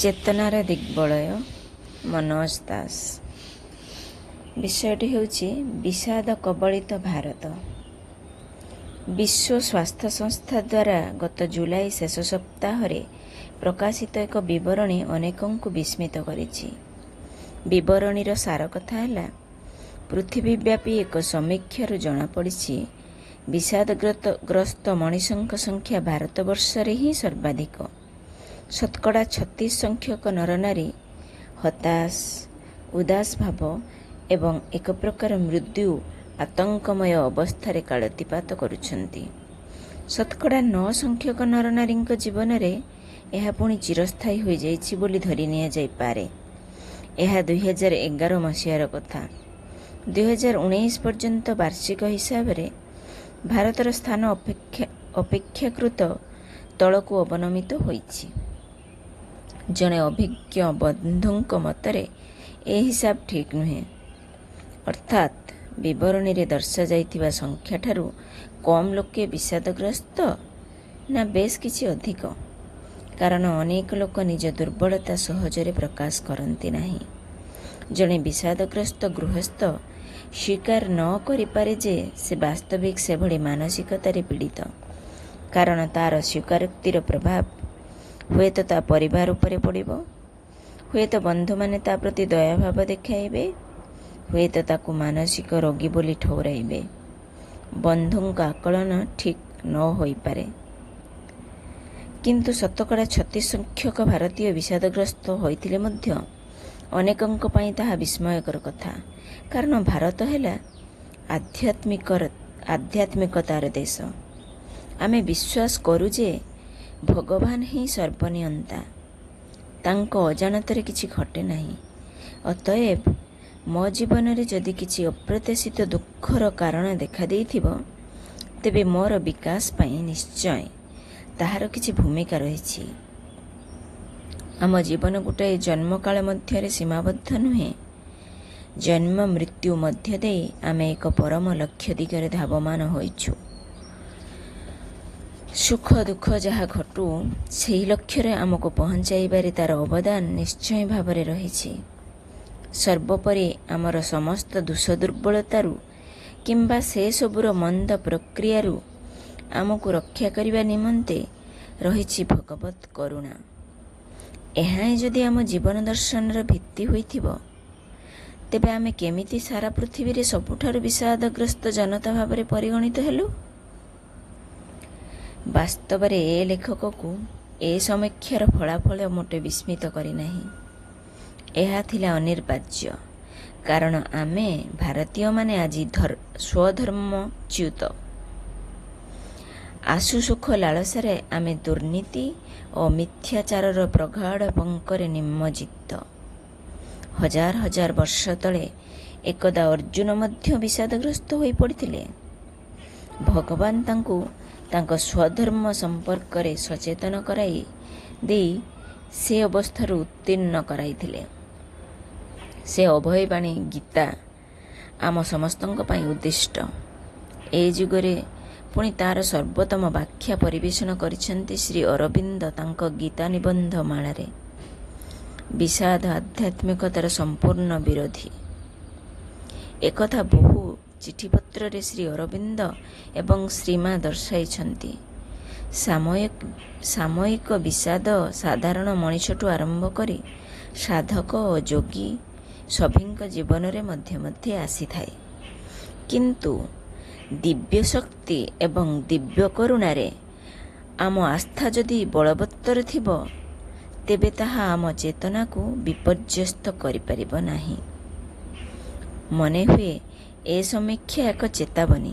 ଚେତନାର ଦିଗ୍ବଳୟ। ମନୋଜ ଦାସ। ବିଷୟଟି ହେଉଛି ବିଷାଦ କବଳିତ ଭାରତ। ବିଶ୍ୱ ସ୍ୱାସ୍ଥ୍ୟ ସଂସ୍ଥା ଦ୍ୱାରା ଗତ ଜୁଲାଇ ଶେଷ ସପ୍ତାହରେ ପ୍ରକାଶିତ ଏକ ବିବରଣୀ ଅନେକଙ୍କୁ ବିସ୍ମିତ କରିଛି। ବିବରଣୀର ସାର କଥା ହେଲା, ପୃଥିବୀବ୍ୟାପୀ ଏକ ସମୀକ୍ଷାରୁ ଜଣାପଡ଼ିଛି ବିଷାଦଗ୍ରସ୍ତ ମଣିଷଙ୍କ ସଂଖ୍ୟା ଭାରତବର୍ଷରେ ହିଁ ସର୍ବାଧିକ। ଶତକଡ଼ା 36 ସଂଖ୍ୟକ ନରନାରୀ ହତାଶ, ଉଦାସ ଭାବ ଏବଂ ଏକ ପ୍ରକାର ମୃଦୁ ଆତଙ୍କମୟ ଅବସ୍ଥାରେ କାଳତିପାତ କରୁଛନ୍ତି। ଶତକଡ଼ା 9 ସଂଖ୍ୟକ ନରନାରୀଙ୍କ ଜୀବନରେ ଏହା ପୁଣି ଚିରସ୍ଥାୟୀ ହୋଇଯାଇଛି ବୋଲି ଧରି ନିଆଯାଇପାରେ। ଏହା 2011 ମସିହାର କଥା। 2019 ପର୍ଯ୍ୟନ୍ତ ବାର୍ଷିକ ହିସାବରେ ଭାରତର ସ୍ଥାନ ଅପେକ୍ଷାକୃତ ତଳକୁ ଅବନମିତ ହୋଇଛି। ଜଣେ ଅଭିଜ୍ଞ ବନ୍ଧୁଙ୍କ ମତରେ ଏ ହିସାବ ଠିକ୍ ନୁହେଁ। ଅର୍ଥାତ୍ ବିବରଣୀରେ ଦର୍ଶାଯାଇଥିବା ସଂଖ୍ୟାଠାରୁ କମ୍ ଲୋକେ ବିଷାଦଗ୍ରସ୍ତ ନା ବେଶ୍ କିଛି ଅଧିକ? କାରଣ ଅନେକ ଲୋକ ନିଜ ଦୁର୍ବଳତା ସହଜରେ ପ୍ରକାଶ କରନ୍ତି ନାହିଁ। ଜଣେ ବିଷାଦଗ୍ରସ୍ତ ଗୃହସ୍ଥ ସ୍ୱୀକାର ନ କରିପାରେ ଯେ ସେ ବାସ୍ତବିକ ସେଭଳି ମାନସିକତାରେ ପୀଡ଼ିତ। କାରଣ ତା'ର ସ୍ୱୀକାରୋକ୍ତିର ପ୍ରଭାବ ହୁଏତ ତା ପରିବାର ଉପରେ ପଡ଼ିବ, ହୁଏତ ବନ୍ଧୁମାନେ ତା ପ୍ରତି ଦୟାଭାବ ଦେଖାଇବେ, ହୁଏତ ତାକୁ ମାନସିକ ରୋଗୀ ବୋଲି ଠଉରାଇବେ। ବନ୍ଧୁଙ୍କ ଆକଳନ ଠିକ୍ ନ ହୋଇପାରେ। କିନ୍ତୁ ଶତକଡ଼ା 36 ସଂଖ୍ୟକ ଭାରତୀୟ ବିଷାଦଗ୍ରସ୍ତ ହୋଇଥିଲେ ମଧ୍ୟ ଅନେକଙ୍କ ପାଇଁ ତାହା ବିସ୍ମୟକର କଥା। କାରଣ ଭାରତ ହେଲା ଆଧ୍ୟାତ୍ମିକତାର ଦେଶ। ଆମେ ବିଶ୍ୱାସ କରୁ ଯେ ଭଗବାନ ହିଁ ସର୍ବନିୟନ୍ତା। ତାଙ୍କ ଅଜାଣତରେ କିଛି ଘଟେ ନାହିଁ। ଅତଏବ ମୋ ଜୀବନରେ ଯଦି କିଛି ଅପ୍ରତ୍ୟାଶିତ ଦୁଃଖର କାରଣ ଦେଖାଦେଇଥିବ, ତେବେ ମୋର ବିକାଶ ପାଇଁ ନିଶ୍ଚୟ ତାହାର କିଛି ଭୂମିକା ରହିଛି। ଆମ ଜୀବନ ଗୋଟାଏ ଜନ୍ମକାଳ ମଧ୍ୟରେ ସୀମାବଦ୍ଧ ନୁହେଁ। ଜନ୍ମ ମୃତ୍ୟୁ ମଧ୍ୟ ଦେଇ ଆମେ ଏକ ପରମ ଲକ୍ଷ୍ୟ ଦିଗରେ ଧାବମାନ ହୋଇଛୁ। ସୁଖ ଦୁଃଖ ଯାହା ଘଟୁ, ସେହି ଲକ୍ଷ୍ୟରେ ଆମକୁ ପହଞ୍ଚାଇବାରେ ତା'ର ଅବଦାନ ନିଶ୍ଚୟ ଭାବରେ ରହିଛି। ସର୍ବୋପରି ଆମର ସମସ୍ତ ଦୋଷ ଦୁର୍ବଳତାରୁ କିମ୍ବା ସେସବୁର ମନ୍ଦ ପ୍ରକ୍ରିୟାରୁ ଆମକୁ ରକ୍ଷା କରିବା ନିମନ୍ତେ ରହିଛି ଭଗବତ୍ କରୁଣା। ଏହା ହିଁ ଯଦି ଆମ ଜୀବନ ଦର୍ଶନର ଭିତ୍ତି ହୋଇଥିବ, ତେବେ ଆମେ କେମିତି ସାରା ପୃଥିବୀରେ ସବୁଠାରୁ ବିଷାଦଗ୍ରସ୍ତ ଜନତା ଭାବରେ ପରିଗଣିତ ହେଲୁ? ବାସ୍ତବରେ ଏ ଲେଖକକୁ ଏ ସମୀକ୍ଷାର ଫଳାଫଳ ମୋଟେ ବିସ୍ମିତ କରିନାହିଁ। ଏହା ଥିଲା ଅନିବାର୍ଯ୍ୟ। କାରଣ ଆମେ ଭାରତୀୟମାନେ ଆଜି ସ୍ୱଧର୍ମଚ୍ୟୁତ। ଆଶୁ ସୁଖ ଲାଳସାରେ ଆମେ ଦୁର୍ନୀତି ଓ ମିଥ୍ୟାଚାରର ପ୍ରଗାଢ଼ ପଙ୍କରେ ନିମଜ୍ଜିତ। ହଜାର ହଜାର ବର୍ଷ ତଳେ ଏକଦା ଅର୍ଜୁନ ମଧ୍ୟ ବିଷାଦଗ୍ରସ୍ତ ହୋଇ ପଡ଼ିଥିଲେ। ଭଗବାନ ତାଙ୍କୁ ତାଙ୍କ ସ୍ୱଧର୍ମ ସମ୍ପର୍କରେ ସଚେତନ କରାଇ ଦେଇ ସେ ଅବସ୍ଥାରୁ ଉତ୍ତୀର୍ଣ୍ଣ କରାଇଥିଲେ। ସେ ଅଭୟବାଣୀ ଗୀତା ଆମ ସମସ୍ତଙ୍କ ପାଇଁ ଉଦ୍ଦିଷ୍ଟ। ଏ ଯୁଗରେ ପୁଣି ତା'ର ସର୍ବୋତ୍ତମ ବ୍ୟାଖ୍ୟା ପରିବେଷଣ କରିଛନ୍ତି ଶ୍ରୀ ଅରବିନ୍ଦ ତାଙ୍କ ଗୀତା ନିବନ୍ଧ ମାଳାରେ। ବିଷାଦ ଆଧ୍ୟାତ୍ମିକତାର ସମ୍ପୂର୍ଣ୍ଣ ବିରୋଧୀ। ଏକଥା ବହୁ ଚିଠିପତ୍ରରେ ଶ୍ରୀ ଅରବିନ୍ଦ ଏବଂ ଶ୍ରୀମା ଦର୍ଶାଇଛନ୍ତି। ସାମୟିକ ବିଷାଦ ସାଧାରଣ ମଣିଷଠୁ ଆରମ୍ଭ କରି ସାଧକ ଓ ଯୋଗୀ ସଭିଙ୍କ ଜୀବନରେ ମଧ୍ୟ ମଧ୍ୟ ଆସିଥାଏ। କିନ୍ତୁ ଦିବ୍ୟ ଶକ୍ତି ଏବଂ ଦିବ୍ୟ କରୁଣାରେ ଆମ ଆସ୍ଥା ଯଦି ବଳବତ୍ତର ଥିବ, ତେବେ ତାହା ଆମ ଚେତନାକୁ ବିପର୍ଯ୍ୟସ୍ତ କରିପାରିବ ନାହିଁ। ମନେହୁଏ ଏ ସମୀକ୍ଷା ଏକ ଚେତାବନୀ।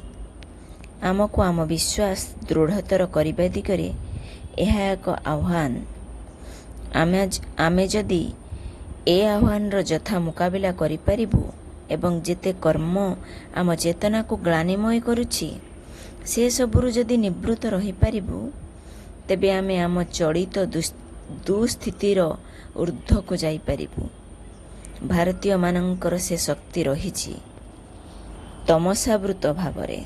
ଆମକୁ ଆମ ବିଶ୍ୱାସ ଦୃଢ଼ତର କରିବା ଦିଗରେ ଏହା ଏକ ଆହ୍ୱାନ। ଆମେ ଯଦି ଏ ଆହ୍ୱାନର ଯଥା ମୁକାବିଲା କରିପାରିବୁ ଏବଂ ଯେତେ କର୍ମ ଆମ ଚେତନାକୁ ଗ୍ଳାନିମୟ କରୁଛି ସେସବୁରୁ ଯଦି ନିବୃତ୍ତ ରହିପାରିବୁ, ତେବେ ଆମେ ଆମ ଚଳିତ ଦୁଃସ୍ଥିତିର ଊର୍ଦ୍ଧ୍ୱକୁ ଯାଇପାରିବୁ। ଭାରତୀୟମାନଙ୍କର ସେ ଶକ୍ତି ରହିଛି ତମସାବୃତ ଭାବରେ।